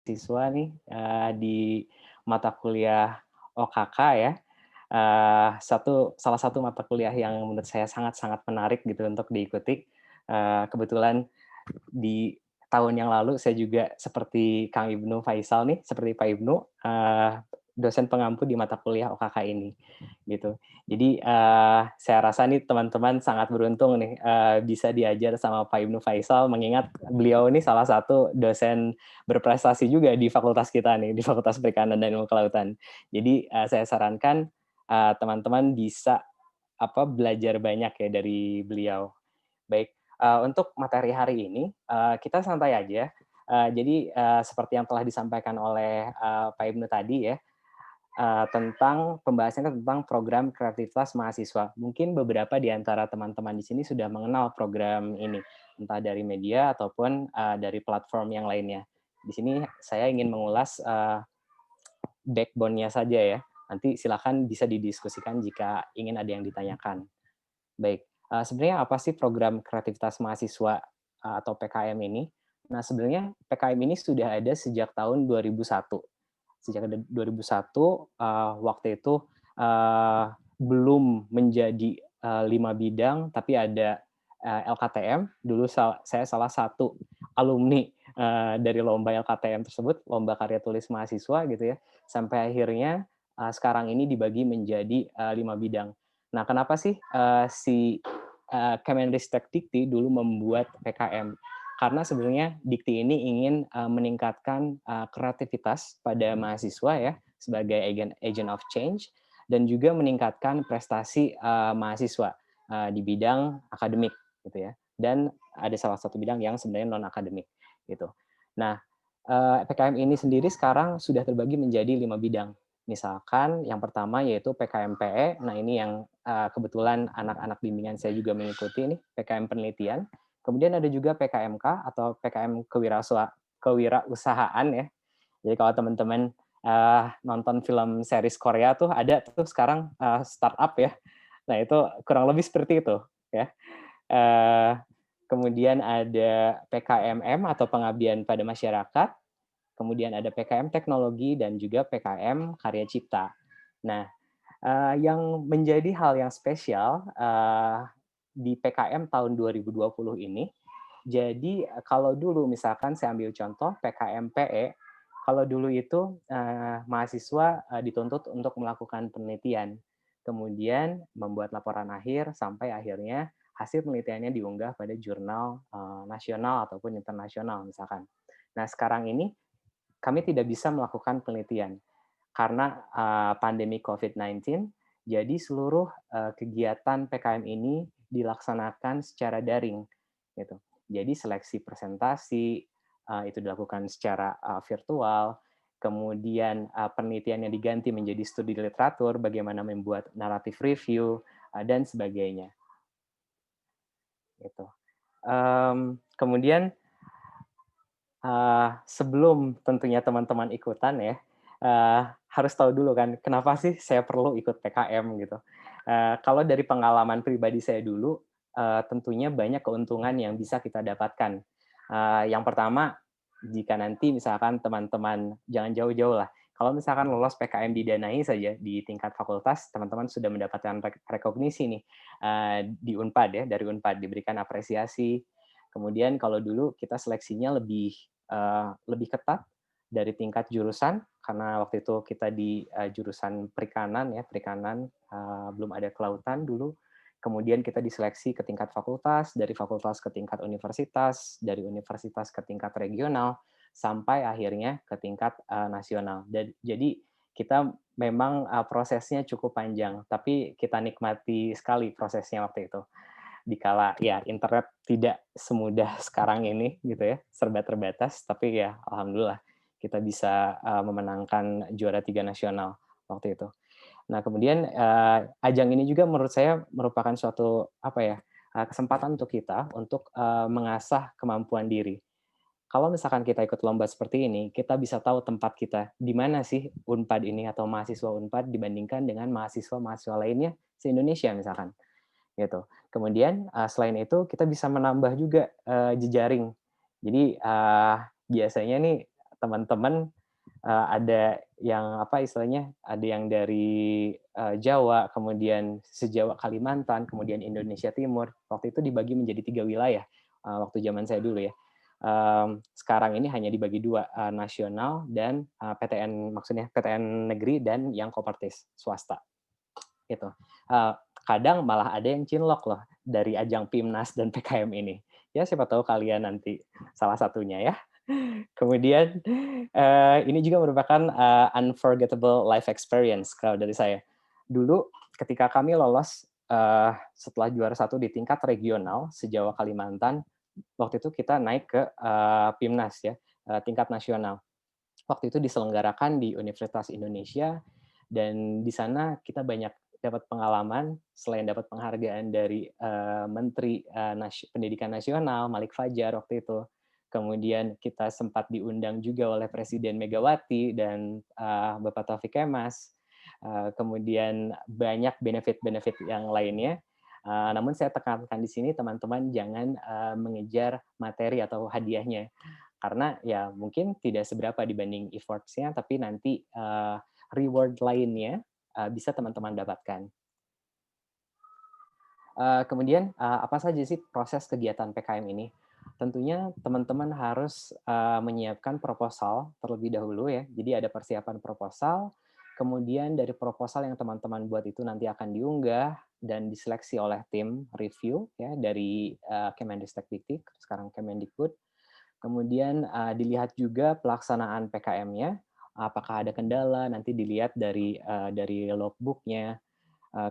siswa nih, di mata kuliah OKK ya, salah satu mata kuliah yang menurut saya sangat-sangat menarik gitu untuk diikuti. Kebetulan di tahun yang lalu saya juga seperti Kang Ibnu Faisal nih, seperti Pak Ibnu, dosen pengampu di mata kuliah OKK ini, gitu. Jadi, saya rasa nih teman-teman sangat beruntung nih, bisa diajar sama Pak Ibnu Faisal, mengingat beliau ini salah satu dosen berprestasi juga di fakultas kita nih, di Fakultas Perikanan dan Ilmu Kelautan. Jadi, saya sarankan, teman-teman bisa, belajar banyak ya dari beliau. Baik, untuk materi hari ini, kita santai aja, jadi, seperti yang telah disampaikan oleh, Pak Ibnu tadi ya, tentang pembahasannya tentang program kreativitas mahasiswa. Mungkin beberapa di antara teman-teman di sini sudah mengenal program ini, entah dari media ataupun, dari platform yang lainnya. Di sini saya ingin mengulas, backbone-nya saja ya, nanti silakan bisa didiskusikan jika ingin ada yang ditanyakan. Baik, sebenarnya apa sih program kreativitas mahasiswa, atau PKM ini? Nah, sebenarnya PKM ini sudah ada sejak tahun 2001. Sejak ada 2001, waktu itu, eee, belum menjadi, 5 bidang, tapi ada, LKTM. Dulu saya salah satu alumni, dari lomba LKTM tersebut, lomba karya tulis mahasiswa gitu ya, sampai akhirnya, sekarang ini dibagi menjadi, 5 bidang. Nah, kenapa sih, Kemendristek-Dikti dulu membuat PKM? Karena sebenarnya Dikti ini ingin, meningkatkan, kreativitas pada mahasiswa ya, sebagai agent of change, dan juga meningkatkan prestasi, mahasiswa, di bidang akademik gitu ya, dan ada salah satu bidang yang sebenarnya non akademik gitu. Nah, PKM ini sendiri sekarang sudah terbagi menjadi 5 bidang. Misalkan yang pertama yaitu PKM PE, nah ini yang, kebetulan anak-anak bimbingan saya juga mengikuti nih, PKM penelitian. Kemudian ada juga PKMK atau PKM kewirausahaan ya. Jadi kalau teman-teman, nonton film series Korea tuh ada tuh sekarang, startup ya. Nah itu kurang lebih seperti itu ya. Eee, Kemudian ada PKMM atau pengabdian pada masyarakat, kemudian ada PKM teknologi dan juga PKM karya cipta. Nah, yang menjadi hal yang spesial, di PKM tahun 2020 ini, jadi kalau dulu misalkan saya ambil contoh PKM PE, kalau dulu itu, mahasiswa, dituntut untuk melakukan penelitian, kemudian membuat laporan akhir sampai akhirnya hasil penelitiannya diunggah pada jurnal, nasional ataupun internasional misalkan. Nah sekarang ini kami tidak bisa melakukan penelitian karena, pandemi COVID-19, jadi seluruh, kegiatan PKM ini dilaksanakan secara daring, gitu. Jadi seleksi presentasi, itu dilakukan secara, virtual, kemudian, penelitiannya diganti menjadi studi literatur, bagaimana membuat naratif review, dan sebagainya, gitu. Kemudian, sebelum tentunya teman-teman ikutan ya, harus tahu dulu kan, kenapa sih saya perlu ikut PKM gitu. Kalau dari pengalaman pribadi saya dulu, tentunya banyak keuntungan yang bisa kita dapatkan. Yang pertama, jika nanti misalkan teman-teman jangan jauh-jauh lah, kalau misalkan lolos PKM didanai saja di tingkat fakultas, teman-teman sudah mendapatkan rekognisi nih, di Unpad ya, dari Unpad diberikan apresiasi. Kemudian kalau dulu kita seleksinya lebih ketat dari tingkat jurusan, karena waktu itu kita di, jurusan perikanan ya, perikanan, belum ada kelautan dulu. Kemudian kita diseleksi ke tingkat fakultas, dari fakultas ke tingkat universitas, dari universitas ke tingkat regional, sampai akhirnya ke tingkat, nasional. Jadi kita memang, prosesnya cukup panjang, tapi kita nikmati sekali prosesnya waktu itu. Dikala ya internet tidak semudah sekarang ini gitu ya, serba terbatas, tapi ya alhamdulillah kita bisa, memenangkan juara 3 nasional waktu itu. Nah kemudian, ajang ini juga menurut saya merupakan suatu apa ya, kesempatan untuk kita untuk, mengasah kemampuan diri. Kalau misalkan kita ikut lomba seperti ini, kita bisa tahu tempat kita, di mana sih Unpad ini atau mahasiswa Unpad dibandingkan dengan mahasiswa-mahasiswa lainnya se-Indonesia misalkan. Gitu. Kemudian, selain itu kita bisa menambah juga, jejaring. Jadi, biasanya nih teman-teman ada yang apa istilahnya, ada yang dari Jawa, kemudian se-Jawa Kalimantan, kemudian Indonesia Timur. Waktu itu dibagi menjadi 3 wilayah, waktu zaman saya dulu ya. Sekarang ini hanya dibagi 2, nasional dan PTN, maksudnya PTN negeri dan yang kopertis, swasta, gitu. Eee, Kadang malah ada yang cinlok loh dari ajang PIMNAS dan PKM ini. Ya siapa tahu kalian nanti salah satunya ya. Kemudian, ini juga merupakan, unforgettable life experience kalau dari saya. Dulu ketika kami lolos, setelah juara 1 di tingkat regional se-Jawa Kalimantan, waktu itu kita naik ke, PIMNAS ya, tingkat nasional. Waktu itu diselenggarakan di Universitas Indonesia, dan di sana kita banyak dapat pengalaman, selain dapat penghargaan dari, Menteri, Pendidikan Nasional, Malik Fajar waktu itu. Kemudian kita sempat diundang juga oleh Presiden Megawati dan, Bapak Taufik Kemas. Kemudian banyak benefit-benefit yang lainnya, namun saya tekankan di sini teman-teman jangan, mengejar materi atau hadiahnya. Karena ya mungkin tidak seberapa dibanding efforts-nya, tapi nanti, reward lainnya, bisa teman-teman dapatkan. Kemudian, apa saja sih proses kegiatan PKM ini? Tentunya teman-teman harus, menyiapkan proposal terlebih dahulu ya. Jadi ada persiapan proposal, kemudian dari proposal yang teman-teman buat itu nanti akan diunggah dan diseleksi oleh tim review ya dari, Kemendikbud, sekarang Kemendikbud. Kemudian, dilihat juga pelaksanaan PKM-nya, apakah ada kendala, nanti dilihat dari logbook-nya.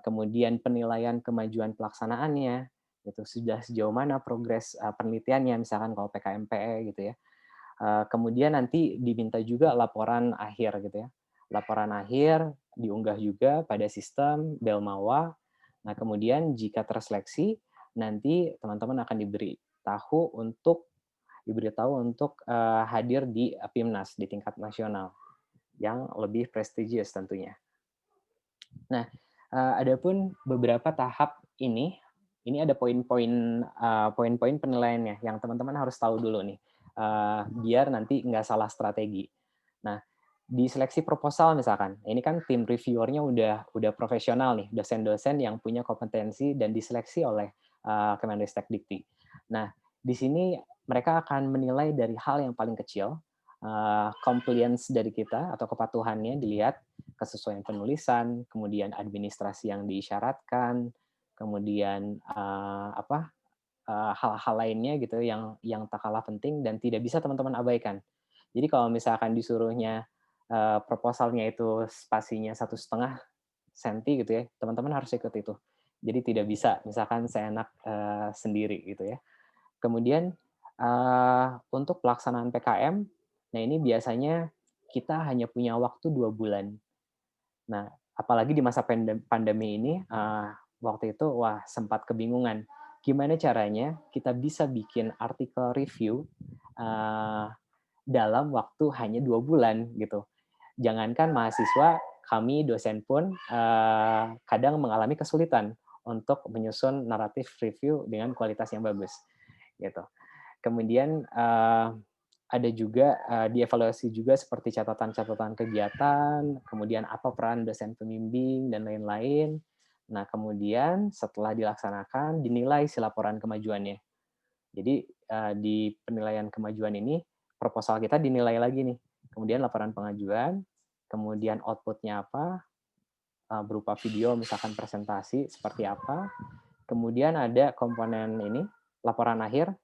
Kemudian penilaian kemajuan pelaksanaannya, itu sudah sejauh mana progres, penelitiannya, misalkan kalau PKMPE gitu ya. Kemudian nanti diminta juga laporan akhir gitu ya. Laporan akhir diunggah juga pada sistem Belmawa. Nah, kemudian jika terseleksi, nanti teman-teman akan diberitahu untuk hadir di PIMNAS di tingkat nasional yang lebih prestigious tentunya. Nah, adapun beberapa tahap ini ada poin-poin penilaiannya yang teman-teman harus tahu dulu nih, biar nanti nggak salah strategi. Nah, di seleksi proposal misalkan, ini kan tim reviewernya udah profesional nih, dosen-dosen yang punya kompetensi dan diseleksi oleh Kemendikbud. Nah, di sini mereka akan menilai dari hal yang paling kecil, compliance dari kita atau kepatuhannya dilihat, kesesuaian penulisan, kemudian administrasi yang diisyaratkan, kemudian hal-hal lainnya gitu yang tak kalah penting dan tidak bisa teman-teman abaikan. Jadi kalau misalkan disuruhnya proposalnya itu spasinya 1,5 senti gitu ya, teman-teman harus ikut itu. Jadi tidak bisa misalkan seenak sendiri gitu ya. Kemudian untuk pelaksanaan PKM, nah ini biasanya kita hanya punya waktu 2 bulan. Nah, apalagi di masa pandemi ini, waktu itu wah sempat kebingungan, gimana caranya kita bisa bikin artikel review, eee, dalam waktu hanya 2 bulan gitu. Jangankan mahasiswa, kami dosen pun, kadang mengalami kesulitan untuk menyusun naratif review dengan kualitas yang bagus, gitu. Kemudian, ada juga, dievaluasi juga seperti catatan-catatan kegiatan, kemudian apa peran dosen pembimbing, dan lain-lain. Nah, kemudian setelah dilaksanakan, dinilai si laporan kemajuannya. Jadi, di penilaian kemajuan ini, proposal kita dinilai lagi nih. Kemudian laporan pengajuan, kemudian output-nya apa, berupa video misalkan presentasi seperti apa, kemudian ada komponen ini, laporan akhir.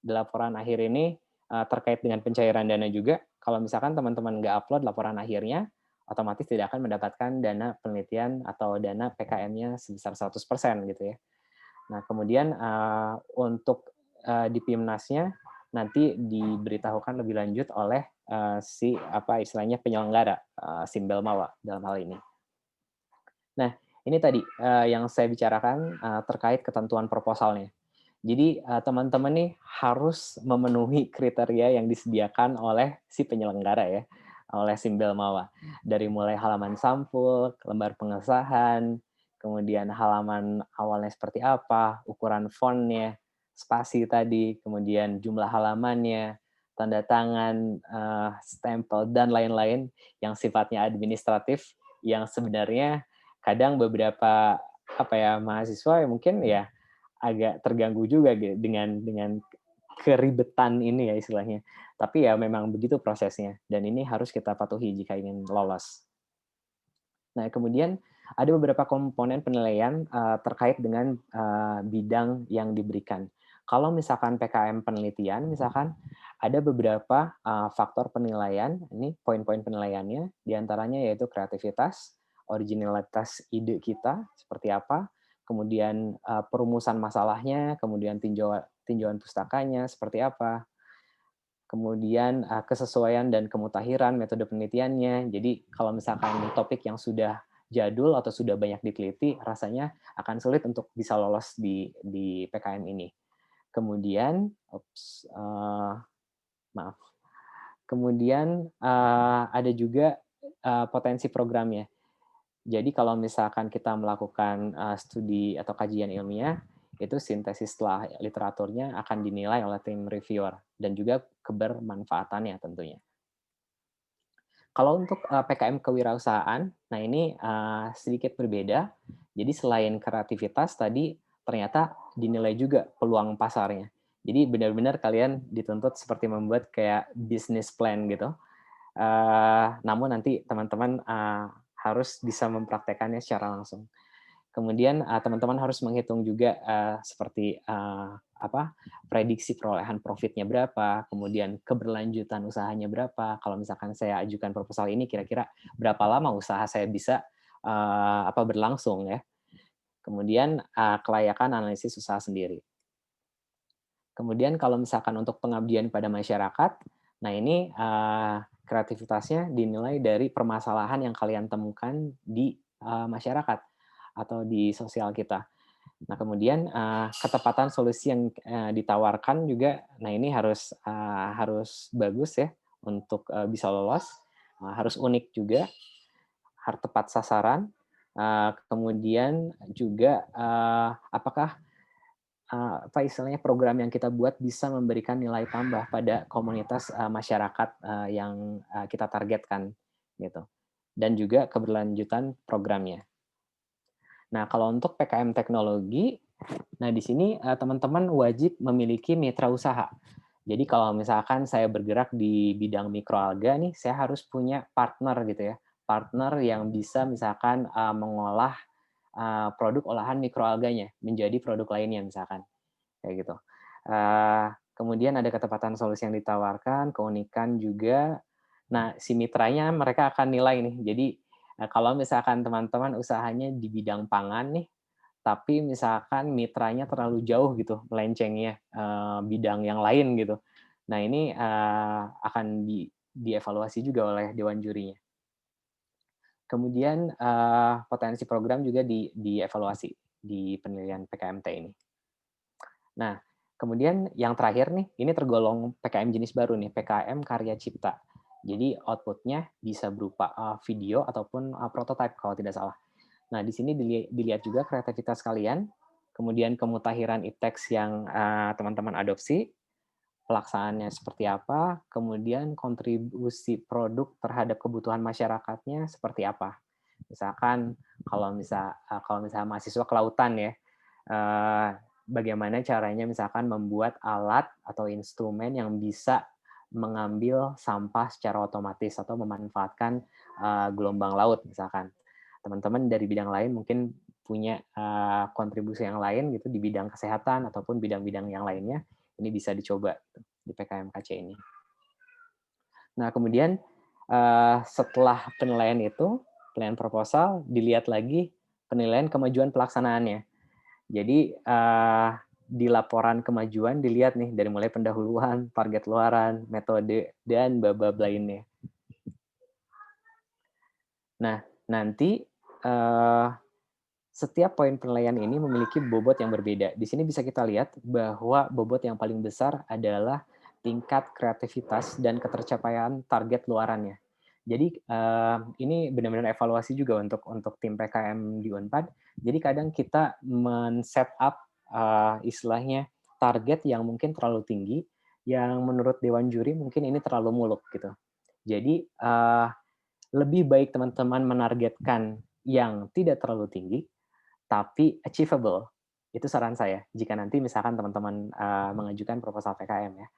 Di laporan akhir ini, terkait dengan pencairan dana juga, kalau misalkan teman-teman nggak upload laporan akhirnya, otomatis tidak akan mendapatkan dana penelitian atau dana PKM-nya sebesar 100% gitu ya. Nah, kemudian, untuk, di PIMNAS-nya nanti diberitahukan lebih lanjut oleh, si apa istilahnya penyelenggara, Simbelmawa dalam hal ini. Nah, ini tadi, yang saya bicarakan, terkait ketentuan proposalnya. Jadi, teman-teman nih harus memenuhi kriteria yang disediakan oleh si penyelenggara ya, oleh Simbelmawa. Dari mulai halaman sampul, lembar pengesahan, kemudian halaman awalnya seperti apa, ukuran font-nya, spasi tadi, kemudian jumlah halamannya, tanda tangan, stempel, dan lain-lain yang sifatnya administratif, yang sebenarnya kadang beberapa, apa ya, mahasiswa yang mungkin ya agak terganggu juga dengan keribetan ini ya istilahnya. Tapi ya memang begitu prosesnya, dan ini harus kita patuhi jika ingin lolos. Nah, kemudian ada beberapa komponen penilaian, terkait dengan, bidang yang diberikan. Kalau misalkan PKM penelitian, misalkan ada beberapa, faktor penilaian, ini poin-poin penilaiannya, di antaranya yaitu kreativitas, originalitas ide kita seperti apa, kemudian, perumusan masalahnya, kemudian tinjauan pustakanya seperti apa, kemudian, kesesuaian dan kemutahiran metode penelitiannya. Jadi kalau misalkan topik yang sudah jadul atau sudah banyak diteliti, rasanya akan sulit untuk bisa lolos di PKM ini. Kemudian, maaf. Kemudian, ada juga, potensi programnya. Jadi kalau misalkan kita melakukan, studi atau kajian ilmiah, itu sintesis setelah literaturnya akan dinilai oleh tim reviewer dan juga kebermanfaatannya tentunya. Kalau untuk, PKM kewirausahaan, nah ini, sedikit berbeda. Jadi selain kreativitas tadi, ternyata dinilai juga peluang pasarnya. Jadi benar-benar kalian dituntut seperti membuat kayak business plan gitu, namun nanti teman-teman, harus bisa mempraktekannya secara langsung. Kemudian, teman-teman harus menghitung juga, seperti, apa, prediksi perolehan profitnya berapa, kemudian keberlanjutan usahanya berapa. Kalau misalkan saya ajukan proposal ini kira-kira berapa lama usaha saya bisa, apa, berlangsung ya. Kemudian, kelayakan analisis usaha sendiri. Kemudian kalau misalkan untuk pengabdian pada masyarakat, nah ini, kreativitasnya dinilai dari permasalahan yang kalian temukan di, masyarakat atau di sosial kita. Nah, kemudian, ketepatan solusi yang, ditawarkan juga, nah ini harus bagus ya untuk, bisa lolos, harus unik juga, harus tepat sasaran, kemudian juga, apakah, apa istilahnya, program yang kita buat bisa memberikan nilai tambah pada komunitas, masyarakat, yang, kita targetkan, gitu. Dan juga keberlanjutan programnya. Nah, kalau untuk PKM teknologi, nah di sini, teman-teman wajib memiliki mitra usaha. Jadi kalau misalkan saya bergerak di bidang mikroalga nih, saya harus punya partner gitu ya, partner yang bisa misalkan, mengolah, produk olahan mikroalganya menjadi produk lainnya misalkan, kayak gitu. Kemudian ada ketepatan solusi yang ditawarkan, keunikan juga. Nah, si mitranya mereka akan nilai nih. Jadi, kalau misalkan teman-teman usahanya di bidang pangan nih, tapi misalkan mitranya terlalu jauh gitu melencengnya, bidang yang lain gitu. Nah ini, akan dievaluasi juga oleh dewan jurinya. Kemudian, potensi program juga dievaluasi di penilaian PKMT ini. Nah, kemudian yang terakhir nih, ini tergolong PKM jenis baru nih, PKM karya cipta. Jadi output-nya bisa berupa, video ataupun, prototipe kalau tidak salah. Nah, di sini dilihat juga kreativitas kalian, kemudian kemutahiran e-text yang, teman-teman adopsi, pelaksanaannya seperti apa, kemudian kontribusi produk terhadap kebutuhan masyarakatnya seperti apa. Misalkan kalau misalnya mahasiswa kelautan ya, eee, bagaimana caranya misalkan membuat alat atau instrumen yang bisa mengambil sampah secara otomatis atau memanfaatkan, gelombang laut misalkan. Teman-teman dari bidang lain mungkin punya, kontribusi yang lain gitu di bidang kesehatan ataupun bidang-bidang yang lainnya, ini bisa dicoba gitu di PKMKC ini. Nah, kemudian, setelah penilaian itu, penilaian proposal, dilihat lagi penilaian kemajuan pelaksanaannya. Jadi, di laporan kemajuan dilihat nih dari mulai pendahuluan, target luaran, metode, dan bab-bab lainnya. Nah, nanti, setiap poin penilaian ini memiliki bobot yang berbeda. Di sini bisa kita lihat bahwa bobot yang paling besar adalah tingkat kreativitas dan ketercapaian target luarannya. Jadi, ini benar-benar evaluasi juga untuk tim PKM di Unpad. Jadi kadang kita men-set up, istilahnya target yang mungkin terlalu tinggi, yang menurut dewan juri mungkin ini terlalu muluk gitu. Jadi, lebih baik teman-teman menargetkan yang tidak terlalu tinggi, tapi achievable. Itu saran saya, jika nanti misalkan teman-teman, mengajukan proposal PKM ya.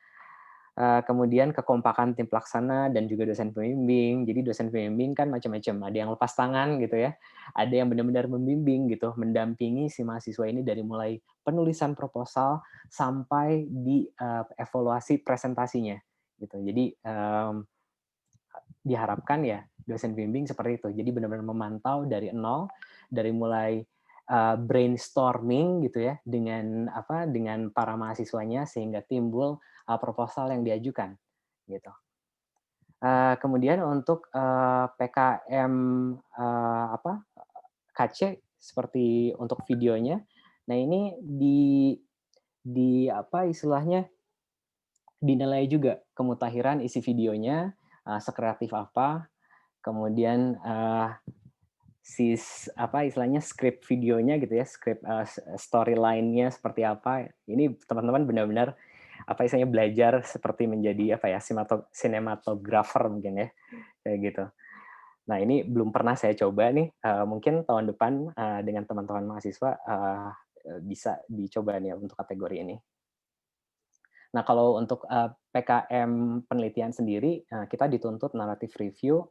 Kemudian kekompakan tim pelaksana dan juga dosen pembimbing. Jadi dosen pembimbing kan macam-macam, ada yang lepas tangan gitu ya, ada yang benar-benar membimbing gitu, mendampingi si mahasiswa ini dari mulai penulisan proposal sampai di, evaluasi presentasinya gitu. Jadi, diharapkan ya dosen bimbing seperti itu. Jadi benar-benar memantau dari nol, dari mulai, brainstorming gitu ya, dengan apa, dengan para mahasiswanya sehingga timbul, proposal yang diajukan, gitu. Kemudian untuk, PKM, apa, KC seperti untuk videonya, nah ini apa istilahnya, dinilai juga kemutahiran isi videonya, sekreatif apa, kemudian, apa istilahnya, skrip videonya gitu ya, skrip, storyline-nya seperti apa. Ini teman-teman benar-benar, apa istilahnya, belajar seperti menjadi apa ya, sinematografer mungkin ya, kayak gitu. Nah ini belum pernah saya coba nih, mungkin tahun depan, dengan teman-teman mahasiswa, bisa dicoba nih untuk kategori ini. Nah, kalau untuk, PKM penelitian sendiri, kita dituntut naratif review,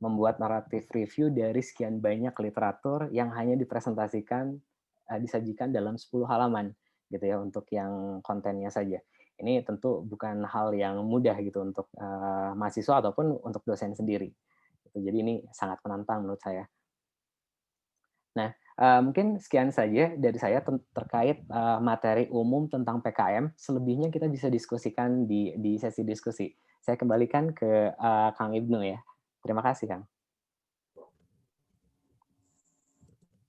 membuat naratif review dari sekian banyak literatur yang hanya dipresentasikan, disajikan dalam 10 halaman, gitu ya, untuk yang kontennya saja. Ini tentu bukan hal yang mudah gitu untuk, mahasiswa ataupun untuk dosen sendiri, gitu. Jadi ini sangat menantang menurut saya. Nah, mungkin sekian saja dari saya terkait, materi umum tentang PKM, selebihnya kita bisa diskusikan di sesi diskusi. Saya kembalikan ke, Kang Ibnu ya. Terima kasih, Kang.